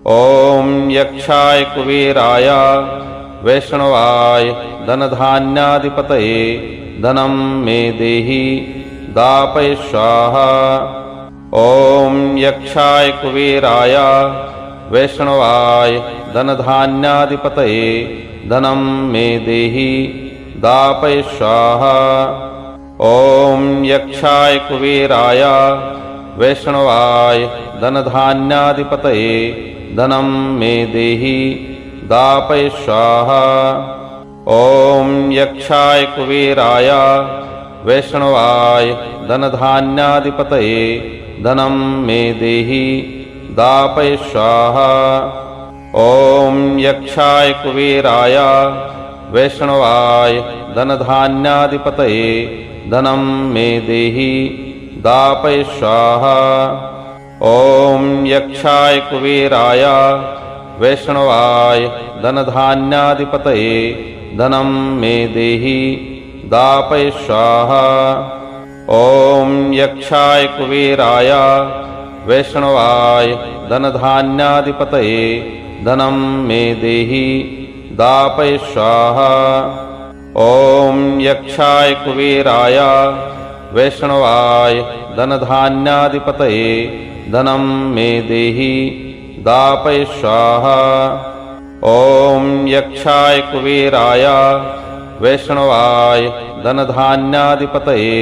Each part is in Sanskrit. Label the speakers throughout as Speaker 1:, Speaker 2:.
Speaker 1: ॐ यक्षाय कुबेराय वैष्णवाय धनधान्याधिपतये धनं मे देहि दापय स्वाहा। ॐ यक्षाय कुबेराय वैष्णवाय धनधान्याधिपतये धनं मे देहि दापय स्वाहा। ॐ यक्षाय कुबेराय वैष्णवाय धनधान्याधिपतये धनं मे देहि दापय स्वाहा। ॐ यक्षाय कुबेराय वैष्णवाय धनधान्याधिपतये धनं मे देहि दापय स्वाहा। ॐ यक्षाय कुबेराय वैष्णवाय धनधान्याधिपतये धनं मे देहि दापय स्वाहा। ॐ यक्षाय कुबेराय वैष्णवाय धनधान्याधिपतये धनं मे देहि दापय स्वाहा। ॐ यक्षाय कुबेराय वैष्णवाय धनधान्याधिपतये धनं मे देहि दापय स्वाहा। ॐ यक्षाय कुबेराय वैष्णवाय धनधान्याधिपतये धनं मे देहि दापय स्वाहा। ॐ यक्षाय कुबेराय वैष्णवाय धनधान्याधिपतये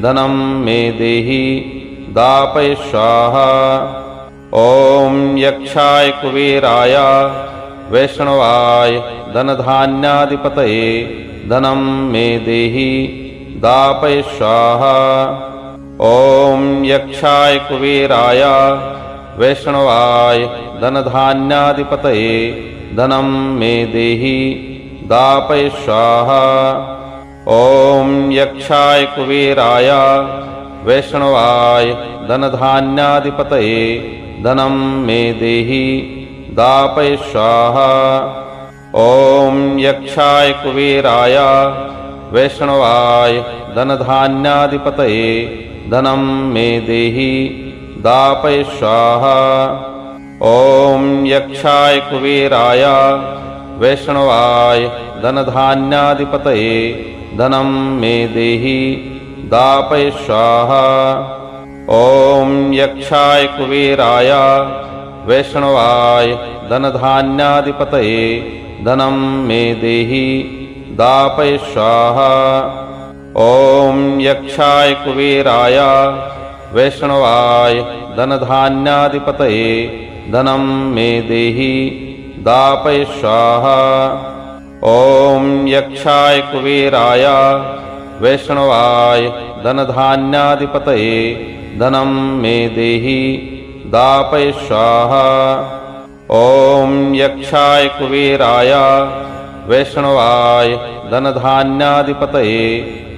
Speaker 1: धनं मे देहि दापय स्वाहा। ॐ यक्षाय कुबेराय वैष्णवाय धनधान्याधिपतये धनं मे देहि दापय स्वाहा। ॐ यक्षाय कुबेराय वैष्णवाय धनधान्याधिपतये धनं मे देहि दापय स्वाहा। ॐ यक्षाय कुबेराय वैष्णवाय धनधान्याधिपतये धनं मे देहि दापय स्वाहा। ॐ यक्षाय कुबेराय वैष्णवाय धनधान्याधिपतये धनं मे देहि दापय स्वाहा। ॐ यक्षाय कुबेराय वैष्णवाय धनधान्याधिपतये धनं मे देहि दापय स्वाहा। ॐ यक्षाय कुबेराय वैष्णवाय धनधान्याधिपतये धनं मे देहि दापय स्वाहा। ॐ यक्षाय कुबेराय वैष्णवाय धनधान्याधिपतये धनं मे देहि दापय स्वाहा। ॐ यक्षाय कुबेराय वैष्णवाय धनधान्याधिपतये धनं मे देहि दापय स्वाहा। ॐ यक्षाय कुबेराय वैष्णवाय धनधान्याधिपतये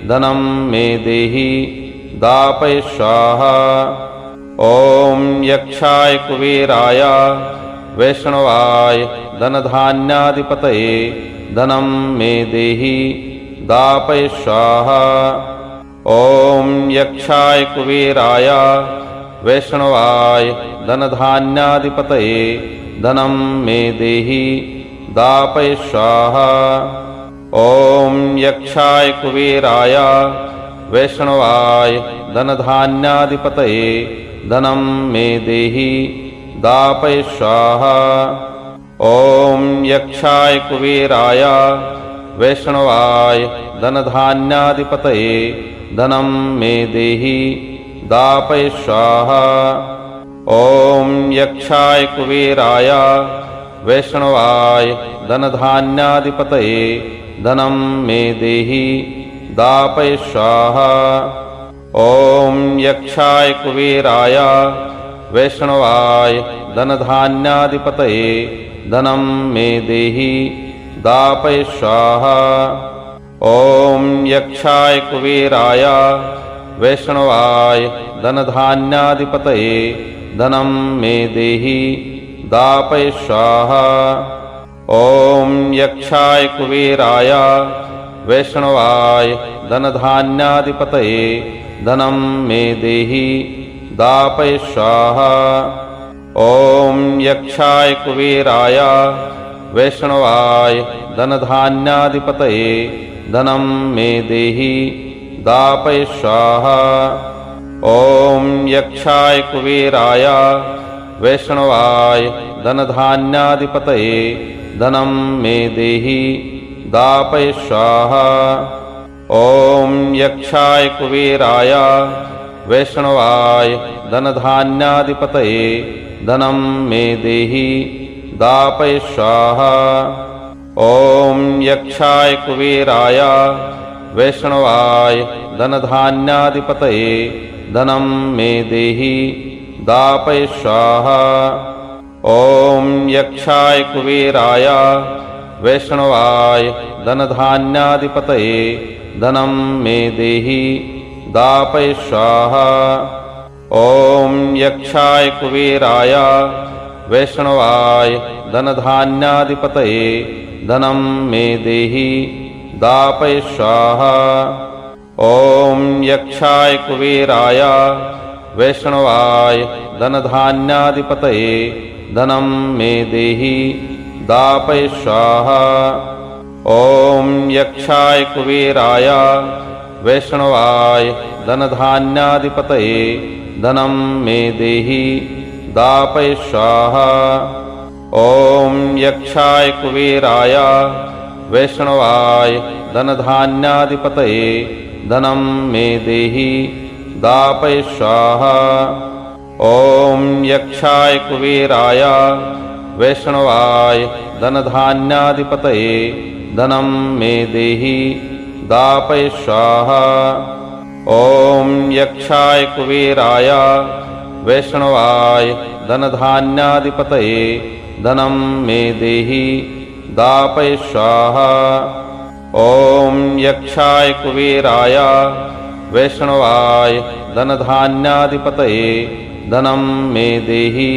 Speaker 1: धनं मे देहि दापय स्वाहा। ॐ यक्षाय कुबेराय वैष्णवाय धनधान्याधिपतये धनं मे देहि दापय स्वाहा। ॐ यक्षाय कुबेराय वैष्णवाय धनधान्याधिपतये धनं मे देहि दापय स्वाहा। ॐ यक्षाय कुबेराय वैष्णवाय धनधान्याधिपतये धनं मे देहि दापय स्वाहा। ॐ यक्षाय कुबेराय वैष्णवाय धनधान्याधिपतये धनं मे देहि दापय स्वाहा। ॐ यक्षाय कुबेराय वैष्णवाय धनधान्याधिपतये धनं मे देहि दापय स्वाहा। ॐ यक्षाय कुबेराय वैष्णवाय धनधान्याधिपतये धनं मे देहि दापय स्वाहा। ॐ यक्षाय कुबेराय वैष्णवाय धनधान्याधिपतये धनं मे देहि दापय स्वाहा। ॐ यक्षाय कुबेराय वैष्णवाय धनधान्याधिपतये धनं मे देहि दापय स्वाहा। ॐ यक्षाय कुबेराय वैष्णवाय धनधान्याधिपतये धनं मे देहि दापय स्वाहा। ॐ यक्षाय कुबेराय वैष्णवाय धनधान्याधिपतये धनं मे देहि दापय स्वाहा। ॐ यक्षाय कुबेराय वैष्णवाय धनधान्याधिपतये धनं मे देहि दापय स्वाहा। ॐ यक्षाय कुबेराय वैष्णवाय धनधान्याधिपतये धनं मे देहि दापय स्वाहा। ॐ यक्षाय कुबेराय वैष्णवाय धनधान्याधिपतये धनं मे देहि दापय स्वाहा। ॐ यक्षाय कुबेराय वैष्णवाय धनधान्याधिपतये धनं मे देहि दापय स्वाहा। ॐ यक्षाय कुबेराय वैष्णवाय धनधान्याधिपतये धनं मे देहि दापय स्वाहा। ॐ यक्षाय कुबेराय वैष्णवाय धनधान्याधिपतये धनं मे देहि दापय स्वाहा। ॐ यक्षाय कुबेराय वैष्णवाय धनधान्याधिपतये धनं मे देहि दापय स्वाहा। ॐ यक्षाय कुबेराय वैष्णवाय धनधान्याधिपतये धनं मे देहि दापय स्वाहा। ॐ यक्षाय कुबेराय वैष्णवाय धनधान्याधिपतये धनं मे देहि दापय स्वाहा। ॐ यक्षाय कुबेराय वैष्णवाय धनधान्याधिपतये धनं मे देहि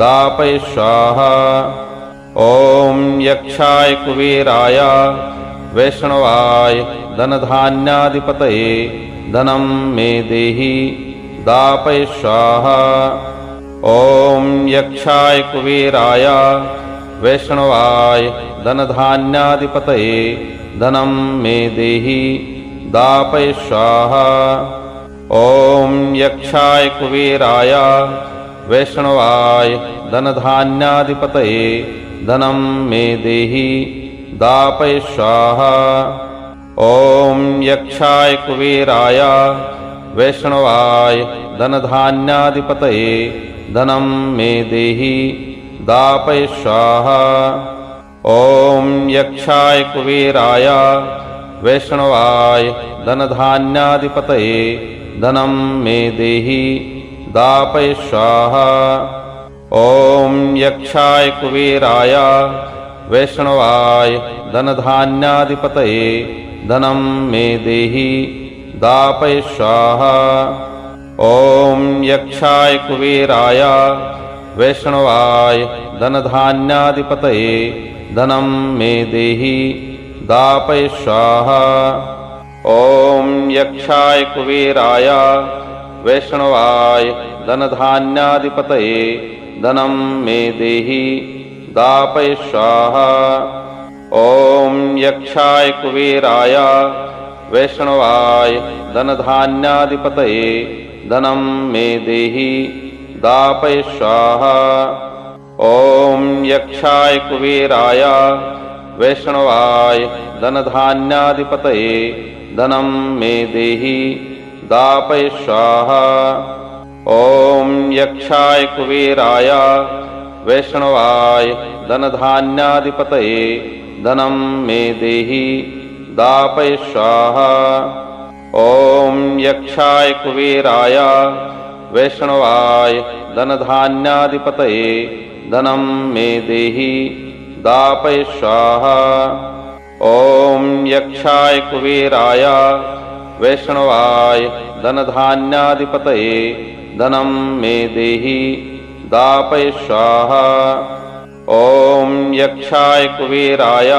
Speaker 1: दापय स्वाहा। ॐ यक्षाय कुबेराय वैष्णवाय धनधान्याधिपतये धनं मे देहि दापय स्वाहा। ॐ यक्षाय कुबेराय वैष्णवाय धनधान्याधिपतये धनं मे देहि दापय स्वाहा। ॐ यक्षाय कुबेराय वैष्णवाय धनधान्याधिपतये धनं मे देहि दापय स्वाहा। ॐ यक्षाय कुबेराय वैष्णवाय धनधान्याधिपतये धनं मे देहि दापय स्वाहा। ॐ यक्षाय कुबेराय वैष्णवाय धनधान्याधिपतये धनं मे देहि दापय स्वाहा। ॐ यक्षाय कुबेराय वैष्णवाय धनधान्याधिपतये धनं मे देहि दापय स्वाहा। ॐ यक्षाय कुबेराय वैष्णवाय धनधान्याधिपतये धनं मे देहि दापय स्वाहा। ॐ यक्षाय कुबेराय वैष्णवाय धनधान्याधिपतये धनं मे देहि दापय स्वाहा। ॐ यक्षाय कुबेराय वैष्णवाय धनधान्याधिपतये धनं मे देहि दापय स्वाहा। ॐ यक्षाय कुबेराय वैष्णवाय धनधान्याधिपतये धनं मे देहि दापय स्वाहा। ॐ यक्षाय कुबेराय वैष्णवाय धनधान्याधिपतये धनं मे देहि दापय स्वाहा। ॐ यक्षाय कुबेराय वैष्णवाय धनधान्याधिपतये धनं मे देहि दापय स्वाहा। ॐ यक्षाय कुबेराय वैष्णवाय धनधान्याधिपतये धनं मे देहि दापय स्वाहा। ॐ यक्षाय कुबेराय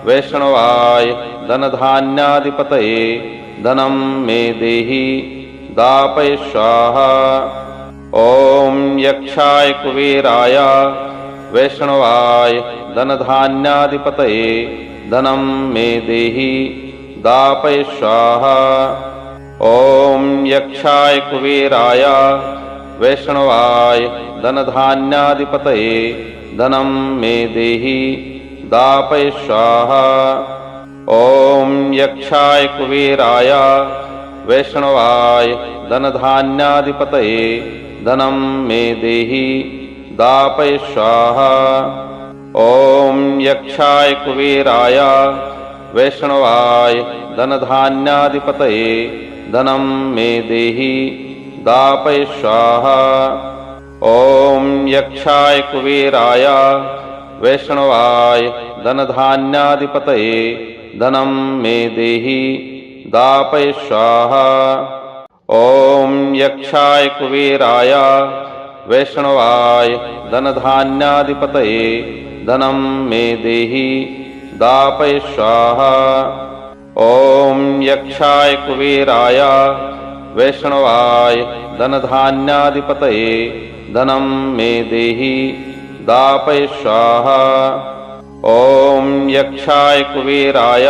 Speaker 1: वैष्णवाय धनधान्याधिपतये धनं मे देहि दापय स्वाहा। ॐ यक्षाय कुबेराय वैष्णवाय धनधान्याधिपतये धनं मे देहि दापय स्वाहा। ॐ यक्षाय कुबेराय वैष्णवाय धनधान्याधिपतये धनं मे देहि दापय स्वाहा। ॐ यक्षाय कुबेराय वैष्णवाय धनधान्याधिपतये धनं मे देहि दापय स्वाहा। ॐ यक्षाय कुबेराय वैष्णवाय धनधान्याधिपतये धनं मे देहि दापय स्वाहा। ॐ यक्षाय कुबेराय वैष्णवाय धनधान्याधिपतये धनं मे देहि दापय स्वाहा। ॐ यक्षाय कुबेराय वैष्णवाय धनधान्याधिपतये धनं मे देहि दापय स्वाहा। ॐ यक्षाय कुबेराय वैष्णवाय धनधान्याधिपतये धनं मे देहि दापय स्वाहा। ॐ यक्षाय कुबेराय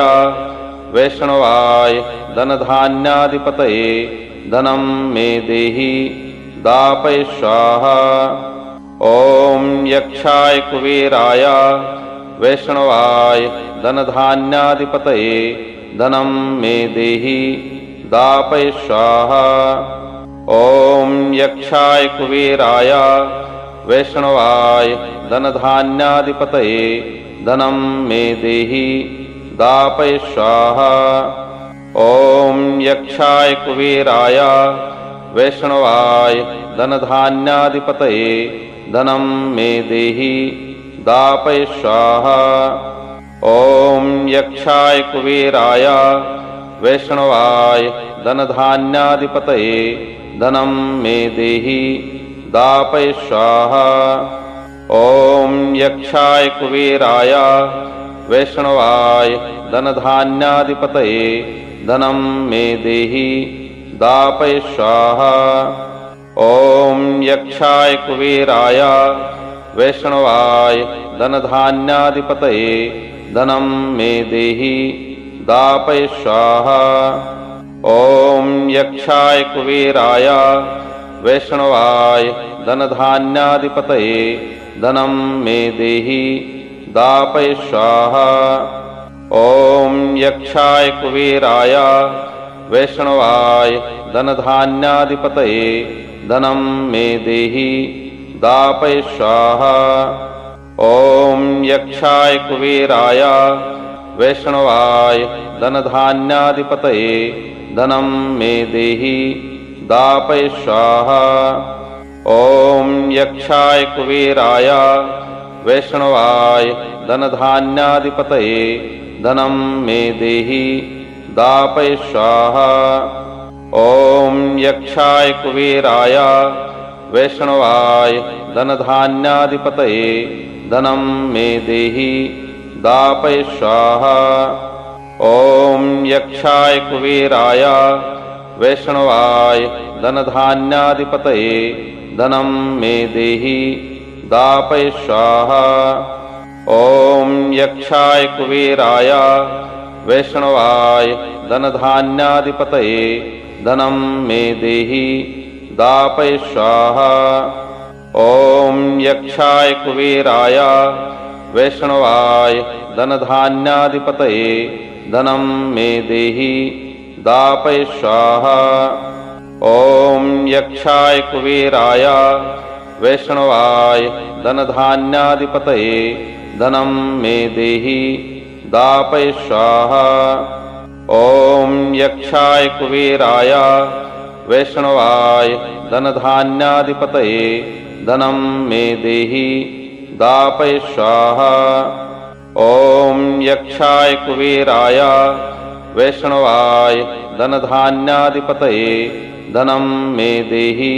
Speaker 1: वैष्णवाय धनधान्याधिपतये धनं मे देहि दापय स्वाहा। ॐ यक्षाय कुबेराय वैष्णवाय धनधान्याधिपतये धनं मे देहि दापय स्वाहा। ॐ यक्षाय कुबेराय वैष्णवाय धनधान्याधिपतये धनं मे देहि दापय स्वाहा। ॐ यक्षाय कुबेराय वैष्णवाय धनधान्याधिपतये धनं मे देहि दापय स्वाहा। ॐ यक्षाय कुबेराय वैष्णवाय धनधान्याधिपतये धनं मे देहि दापय स्वाहा। ॐ यक्षाय कुबेराय वैष्णवाय धनधान्याधिपतये धनं मे देहि दापय स्वाहा। ॐ यक्षाय कुबेराय वैष्णवाय धनधान्याधिपतये धनं मे देहि दापय स्वाहा। ॐ यक्षाय कुबेराय वैष्णवाय धनधान्याधिपतये धनं मे देहि दापय स्वाहा। ॐ यक्षाय कुबेराय वैष्णवाय धनधान्याधिपतये धनं मे देहि दापय स्वाहा। ॐ यक्षाय कुबेराय वैष्णवाय धनधान्याधिपतये धनं मे देहि दापय स्वाहा। ॐ यक्षाय कुबेराय वैष्णवाय धनधान्याधिपतये धनं मे देहि दापय स्वाहा। ॐ यक्षाय कुबेराय वैष्णवाय धनधान्याधिपतये धनं मे देहि दापय स्वाहा। ॐ यक्षाय कुबेराय वैष्णवाय धनधान्याधिपतये धनं मे देहि दापय स्वाहा। ॐ यक्षाय कुबेराय वैष्णवाय धनधान्याधिपतये धनं मे देहि दापय स्वाहा। ॐ यक्षाय कुबेराय वैष्णवाय धनधान्याधिपतये धनं मे देहि दापय स्वाहा। ॐ यक्षाय कुबेराय वैष्णवाय धनधान्याधिपतये धनं मे देहि दापय स्वाहा। ॐ यक्षाय कुबेराय वैष्णवाय धनधान्याधिपतये धनं मे देहि दापय स्वाहा। ॐ यक्षाय कुबेराय वैष्णवाय धनधान्याधिपतये धनं मे देहि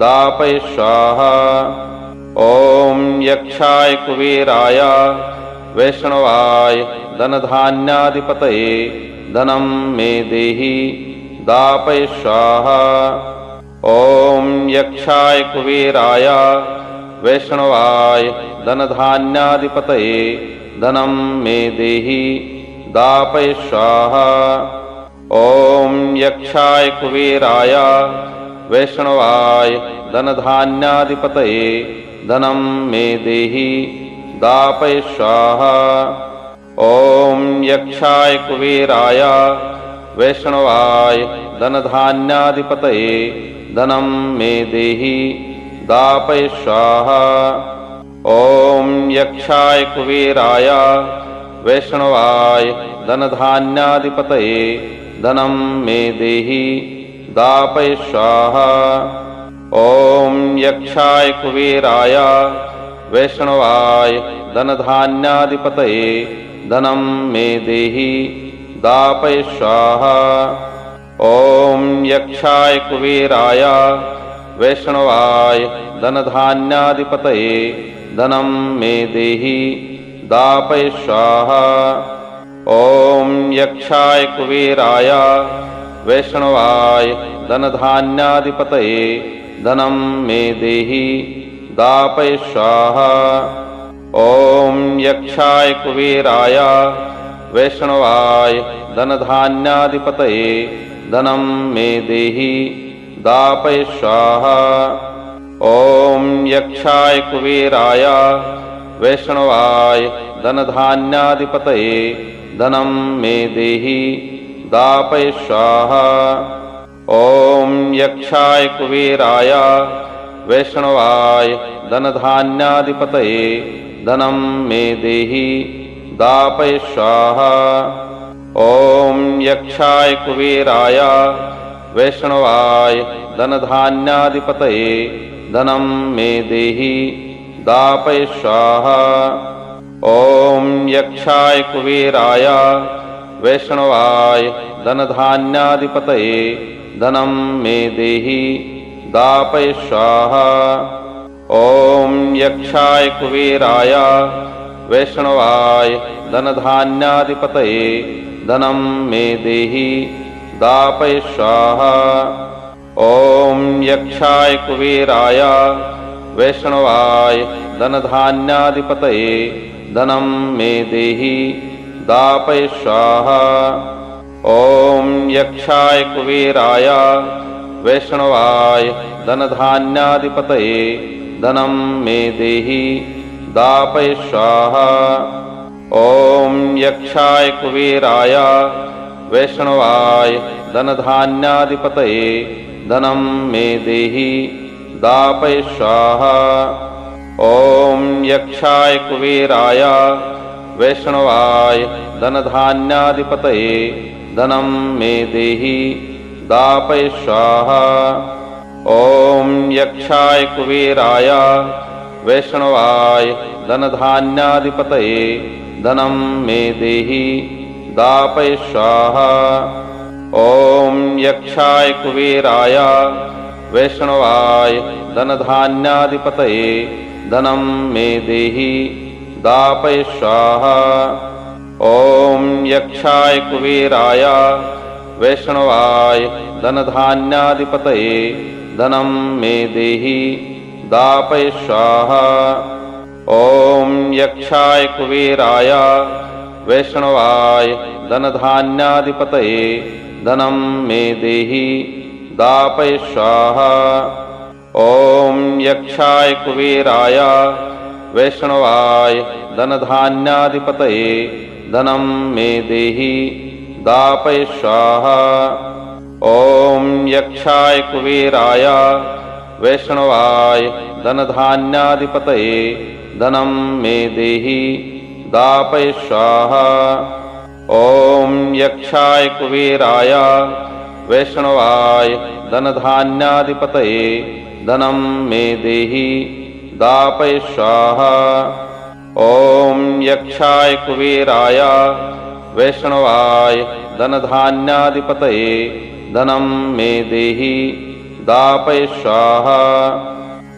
Speaker 1: दापय स्वाहा। ॐ यक्षाय कुबेराय वैष्णवाय धनधान्याधिपतये धनं मे देहि दापय स्वाहा। ॐ यक्षाय कुबेराय वैष्णवाय धनधान्याधिपतये धनं मे देहि दापय स्वाहा। ॐ यक्षाय कुबेराय वैष्णवाय धनधान्याधिपतये धनं मे देहि दापय स्वाहा। ॐ यक्षाय कुबेराय वैष्णवाय धनधान्याधिपतये धनं मे देहि दापय स्वाहा। ॐ यक्षाय कुबेराय वैष्णवाय धनधान्याधिपतये धनं मे देहि दापय स्वाहा। ॐ यक्षाय कुबेराय वैष्णवाय धनधान्याधिपतये धनं मे देहि दापय स्वाहा। ॐ यक्षाय कुबेराय वैष्णवाय धनधान्याधिपतये धनं मे देहि दापय स्वाहा। ॐ यक्षाय कुबेराय वैष्णवाय धनधान्याधिपतये धनं मे देहि दापय स्वाहा। ॐ यक्षाय कुबेराय वैष्णवाय धनधान्याधिपतये धनं मे देहि दापय स्वाहा। ॐ यक्षाय कुबेराय वैष्णवाय धनधान्याधिपतये धनं मे देहि दापय स्वाहा। ॐ यक्षाय कुबेराय वैष्णवाय धनधान्याधिपतये धनं मे देहि दापय स्वाहा। ॐ यक्षाय कुबेराय वैष्णवाय धनधान्याधिपतये धनं मे देहि दापय स्वाहा। ॐ यक्षाय कुबेराय वैष्णवाय धनधान्याधिपतये धनं मे देहि दापय स्वाहा। ॐ यक्षाय कुबेराय वैष्णवाय धनधान्याधिपतये धनं मे देहि दापय स्वाहा। ॐ यक्षाय कुबेराय वैष्णवाय धनधान्याधिपतये धनं मे देहि दापय स्वाहा। ॐ यक्षाय कुबेराय वैष्णवाय धनधान्याधिपतये धनं मे देहि दापय स्वाहा। ॐ यक्षाय कुबेराय वैष्णवाय धनधान्याधिपतये धनं मे देहि दापय स्वाहा। ॐ यक्षाय कुबेराय वैष्णवाय धनधान्याधिपतये धनं मे देहि दापय स्वाहा। ॐ यक्षाय कुबेराय वैष्णवाय धनधान्याधिपतये धनं मे देहि दापय स्वाहा। ॐ यक्षाय कुबेराय वैष्णवाय धनधान्याधिपतये धनं मे देहि दापय स्वाहा। ॐ यक्षाय कुबेराय वैष्णवाय धनधान्याधिपतये धनं मे देहि दापय स्वाहा। ॐ यक्षाय कुबेराय वैष्णवाय धनधान्याधिपतये धनं मे देहि दापय स्वाहा। ॐ यक्षाय कुबेराय वैष्णवाय धनधान्याधिपतये धनं मे देहि दापय स्वाहा। ॐ यक्षाय कुबेराय वैष्णवाय धनधान्याधिपतये धनं मे देहि दापय स्वाहा। ॐ यक्षाय कुबेराय वैष्णवाय धनधान्याधिपतये धनं मे देहि दापय स्वाहा। ॐ यक्षाय कुबेराय वैष्णवाय धनधान्याधिपतये धनं मे देहि दापय स्वाहा।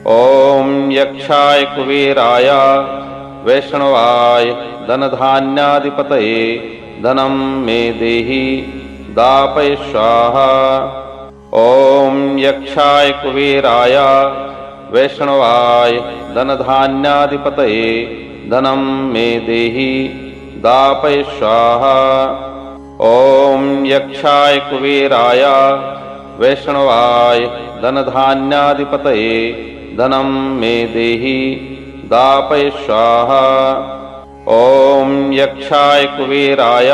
Speaker 1: ॐ यक्षाय कुबेराय वैष्णवाय धनधान्याधिपतये धनं मे देहि दापय स्वाहा। ॐ यक्षाय कुबेराय वैष्णवाय धनधान्याधिपतये धनं मे देहि दापय स्वाहा। ॐ यक्षाय कुबेराय वैष्णवाय धनधान्याधिपतये धनं मे देहि दापय स्वाहा। ॐ यक्षाय कुबेराय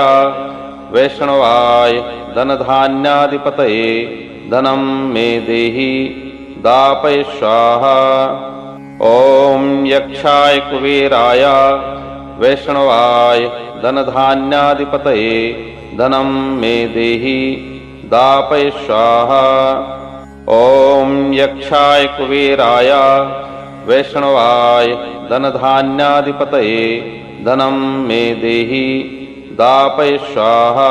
Speaker 1: वैष्णवाय धनधान्याधिपतये धनं मे देहि दापय स्वाहा। ॐ यक्षाय कुबेराय वैष्णवाय धनधान्याधिपतये धनं मे देहि दापय स्वाहा। ॐ यक्षाय कुबेराय वैष्णवाय धनधान्याधिपतये धनं मे देहि दापय स्वाहा।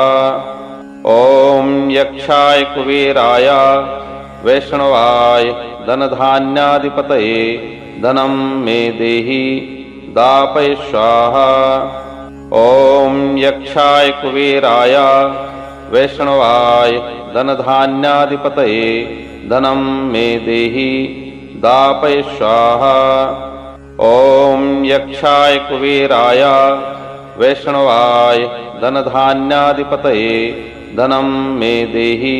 Speaker 1: ॐ यक्षाय कुबेराय वैष्णवाय धनधान्याधिपतये धनं मे देहि दापय स्वाहा। ॐ यक्षाय कुबेराय वैष्णवाय धनधान्याधिपतये धनं मे देहि दापय स्वाहा। ॐ यक्षाय कुबेराय वैष्णवाय धनधान्याधिपतये धनं मे देहि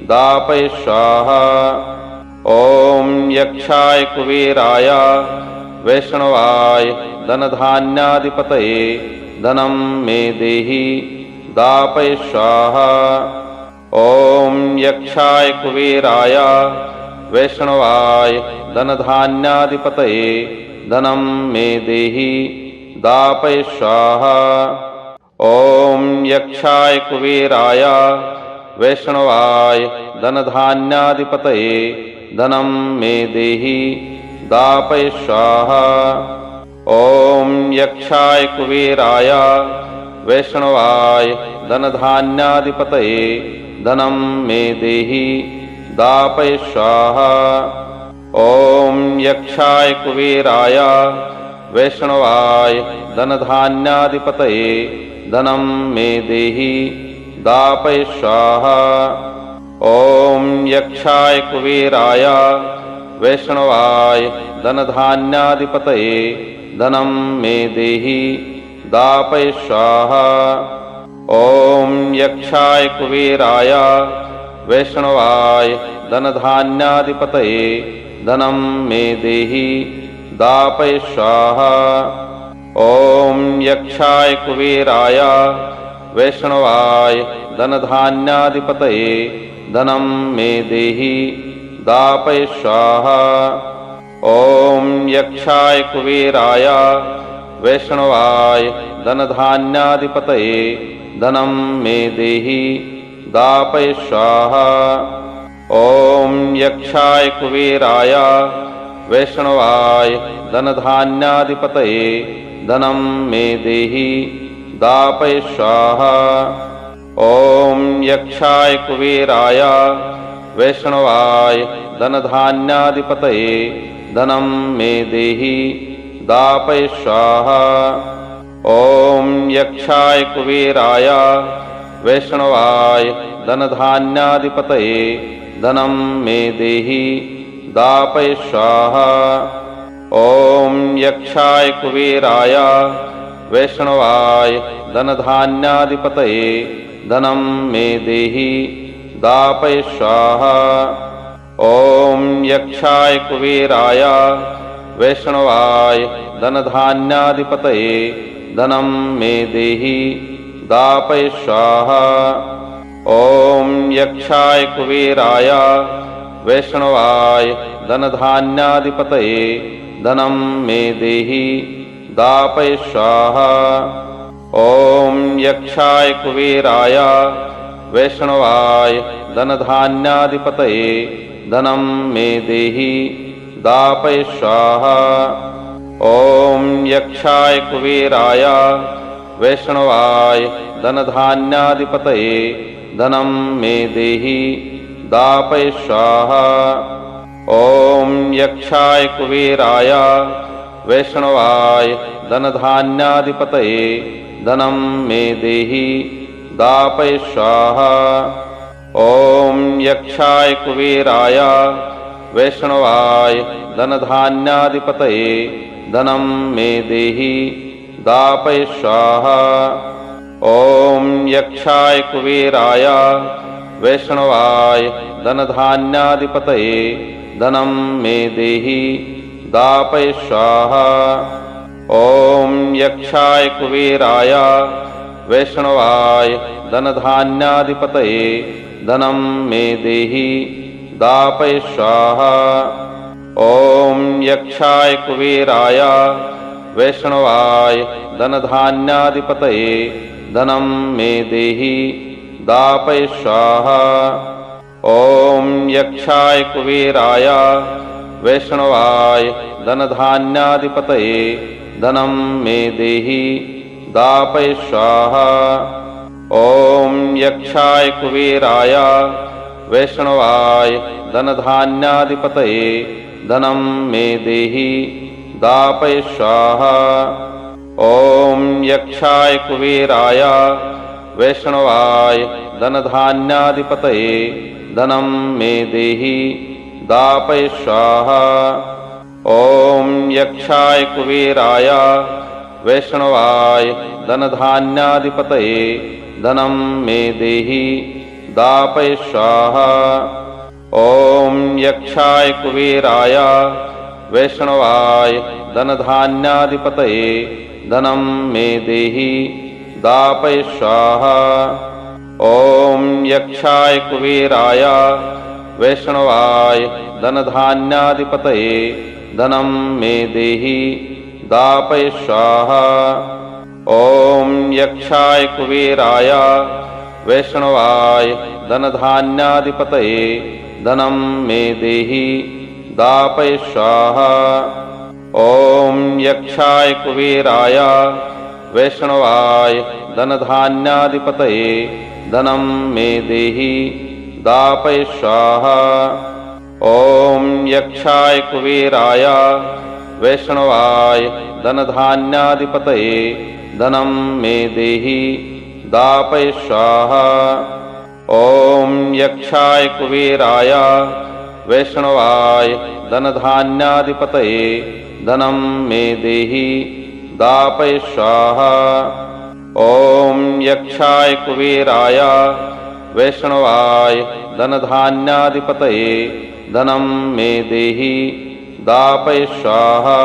Speaker 1: दापय स्वाहा। ॐ यक्षाय कुबेराय वैष्णवाय धनधान्याधिपतये धनं मे देहि दापय स्वाहा। ॐ यक्षाय कुबेराय वैष्णवाय धनधान्याधिपतये धनं मे देहि दापय स्वाहा। ॐ यक्षाय कुबेराय वैष्णवाय धनधान्याधिपतये धनं मे देहि दापय स्वाहा। ॐ यक्षाय कुबेराय वैष्णवाय धनधान्याधिपतये धनं मे देहि दापय स्वाहा। ॐ यक्षाय कुबेराय वैष्णवाय धनधान्याधिपतये धनं मे देहि दापय स्वाहा। ॐ यक्षाय कुबेराय वैष्णवाय धनधान्याधिपतये धनं मे देहि दापय स्वाहा। ॐ यक्षाय कुबेराय वैष्णवाय धनधान्याधिपतये धनं मे देहि दापय स्वाहा। ॐ यक्षाय कुबेराय वैष्णवाय धनधान्याधिपतये धनं मे देहि दापय स्वाहा। ॐ यक्षाय कुबेराय वैष्णवाय धनधान्याधिपतये धनं मे देहि दापय स्वाहा। ॐ यक्षाय कुबेराय वैष्णवाय धनधान्याधिपतये धनं मे देहि दापय स्वाहा। ॐ यक्षाय कुबेराय वैष्णवाय धनधान्याधिपतये धनं मे देहि दापय स्वाहा। ॐ यक्षाय कुबेराय वैष्णवाय धनधान्याधिपतये धनं मे देहि दापय स्वाहा। ॐ यक्षाय कुबेराय वैष्णवाय धनधान्याधिपतये धनं मे देहि दापय स्वाहा। ॐ यक्षाय कुबेराय वैष्णवाय धनधान्याधिपतये धनं मे देहि दापय स्वाहा। ॐ यक्षाय कुबेराय वैष्णवाय धनधान्याधिपतये धनं मे देहि दापय स्वाहा। ॐ यक्षाय कुबेराय वैष्णवाय धनधान्याधिपतये धनं मे देहि दापय स्वाहा। ॐ यक्षाय कुबेराय वैष्णवाय धनधान्याधिपतये धनं मे देहि दापय स्वाहा। ॐ यक्षाय कुबेराय वैष्णवाय धनधान्याधिपतये धनं मे देहि दापय स्वाहा। ॐ यक्षाय कुबेराय वैष्णवाय धनधान्याधिपतये धनं मे देहि दापय स्वाहा। ॐ यक्षाय कुबेराय वैष्णवाय धनधान्याधिपतये धनं मे देहि दापय स्वाहा। ॐ यक्षाय कुबेराय वैष्णवाय धनधान्याधिपतये धनं मे देहि दापय स्वाहा। ॐ यक्षाय कुबेराय वैष्णवाय धनधान्याधिपतये धनं मे देहि दापय स्वाहा। ॐ यक्षाय कुबेराय वैष्णवाय धनधान्याधिपतये धनं मे देहि दापय स्वाहा। ॐ यक्षाय कुबेराय वैष्णवाय धनधान्याधिपतये धनं मे देहि दापय स्वाहा। ॐ यक्षाय कुबेराय वैष्णवाय धनधान्याधिपतये धनं मे देहि दापय स्वाहा। ॐ यक्षाय कुबेराय वैष्णवाय धनधान्याधिपतये धनं मे देहि दापय स्वाहा। ॐ यक्षाय कुबेराय वैष्णवाय धनधान्याधिपतये धनं मे देहि दापय स्वाहा। ॐ यक्षाय कुबेराय वैष्णवाय धनधान्याधिपतये धनं मे देहि दापय स्वाहा। ॐ यक्षाय कुबेराय वैष्णवाय धनधान्याधिपतये धनं मे देहि दापय स्वाहा। ॐ यक्षाय कुबेराय वैष्णवाय धनधान्याधिपतये धनं मे देहि दापय स्वाहा। ॐ यक्षाय कुबेराय वैष्णवाय धनधान्याधिपतये धनं मे देहि दापय स्वाहा। ॐ यक्षाय कुबेराय वैष्णवाय धनधान्याधिपतये धनं मे देहि दापय स्वाहा। ॐ यक्षाय कुबेराय वैष्णवाय धनधान्याधिपतये धनं मे देहि दापय स्वाहा।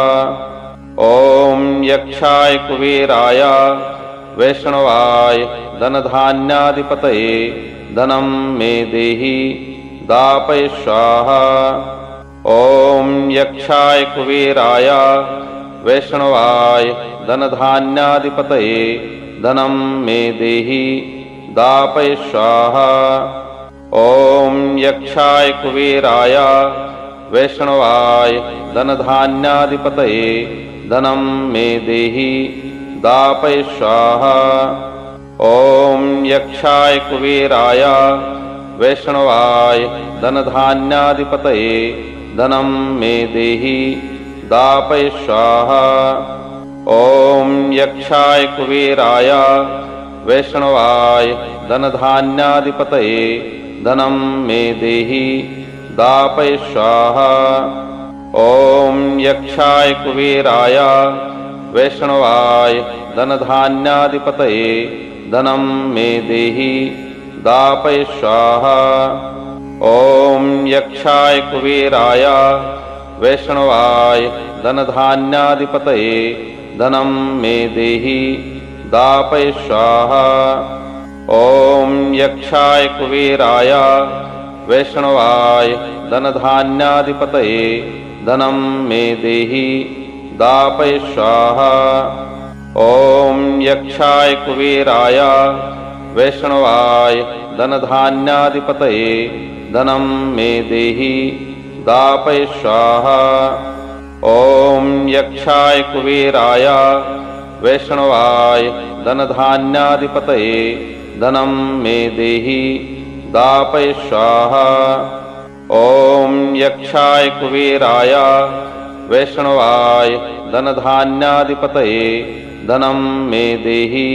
Speaker 1: ॐ यक्षाय कुबेराय वैष्णवाय धनधान्याधिपतये धनं मे देहि दापय स्वाहा। ॐ यक्षाय कुबेराय वैष्णवाय धनधान्याधिपतये धनं मे देहि दापय स्वाहा। ॐ यक्षाय कुबेराय वैष्णवाय धनधान्याधिपतये धनं मे देहि दापय स्वाहा। ॐ यक्षाय कुबेराय वैष्णवाय धनधान्याधिपतये धनं मे देहि दापय स्वाहा। ॐ यक्षाय कुबेराय वैष्णवाय धनधान्याधिपतये धनं मे देहि दापय स्वाहा। ॐ यक्षाय कुबेराय वैष्णवाय धनधान्याधिपतये धनं मे देहि दापय स्वाहा। ॐ यक्षाय कुबेराय वैष्णवाय धनधान्याधिपतये धनं मे देहि दापय स्वाहा। ॐ यक्षाय कुबेराय वैष्णवाय धनधान्याधिपतये धनं मे देहि दापय स्वाहा। ॐ यक्षाय कुबेराय वैष्णवाय धनधान्याधिपतये धनं मे देहि दापय स्वाहा। ॐ यक्षाय कुबेराय वैष्णवाय धनधान्याधिपतये धनं मे देहि दापय स्वाहा। ॐ यक्षाय कुबेराय वैष्णवाय धनधान्याधिपतये धनं मे देहि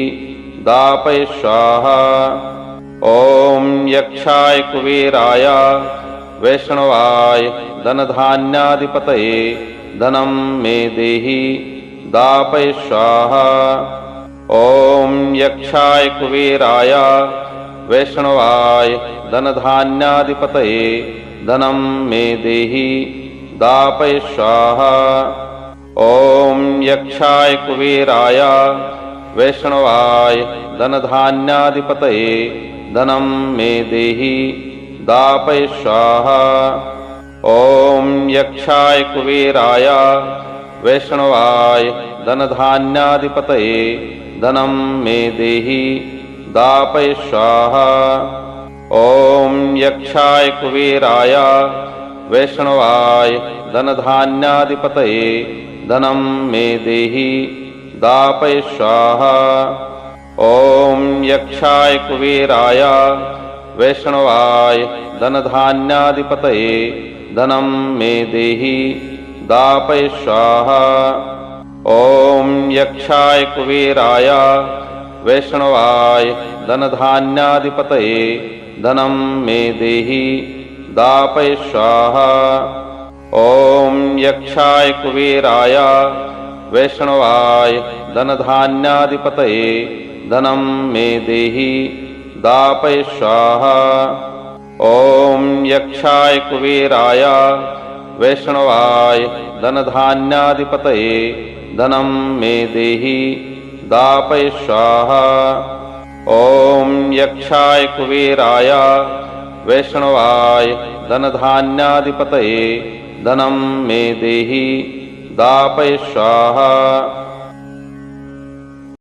Speaker 1: दापय स्वाहा। ॐ यक्षाय कुबेराय वैष्णवाय धनधान्याधिपतये धनं मे देहि दापय स्वाहा। ॐ यक्षाय कुबेराय वैष्णवाय धनधान्याधिपतये धनं मे देहि दापय स्वाहा। ॐ यक्षाय कुबेराय वैष्णवाय धनधान्याधिपतये धनं मे देहि दापय स्वाहा। ॐ यक्षाय कुबेराय वैष्णवाय धनधान्याधिपतये धनं मे देहि दापय स्वाहा। ॐ यक्षाय कुबेराय वैष्णवाय धनधान्याधिपतये धनं मे देहि दापय स्वाहा। ॐ यक्षाय कुबेराय वैष्णवाय धनधान्याधिपतये धनं मे देहि दापय स्वाहा। ॐ यक्षाय कुबेराय वैष्णवाय धनधान्याधिपतये धनं मे देहि दापय स्वाहा। ॐ यक्षाय कुबेराय वैष्णवाय धनधान्याधिपतये धनं मे देहि दापय स्वाहा। ॐ यक्षाय कुबेराय वैष्णवाय धनधान्याधिपतये धनं मे देहि दापय स्वाहा। ॐ यक्षाय कुबेराय वैष्णवाय धनधान्याधिपतये धनं मे देहि दापय स्वाहा। ॐ यक्षाय कुबेराय वैष्णवाय धनधान्याधिपतये धनं मे देहि दापय स्वाहा। ॐ यक्षाय कुबेराय वैष्णवाय धनधान्याधिपतये धनं मे देहि दापय स्वाहा। ॐ यक्षाय कुबेराय वैष्णवाय धनधान्याधिपतये धनं मे देहि दापय स्वाहा।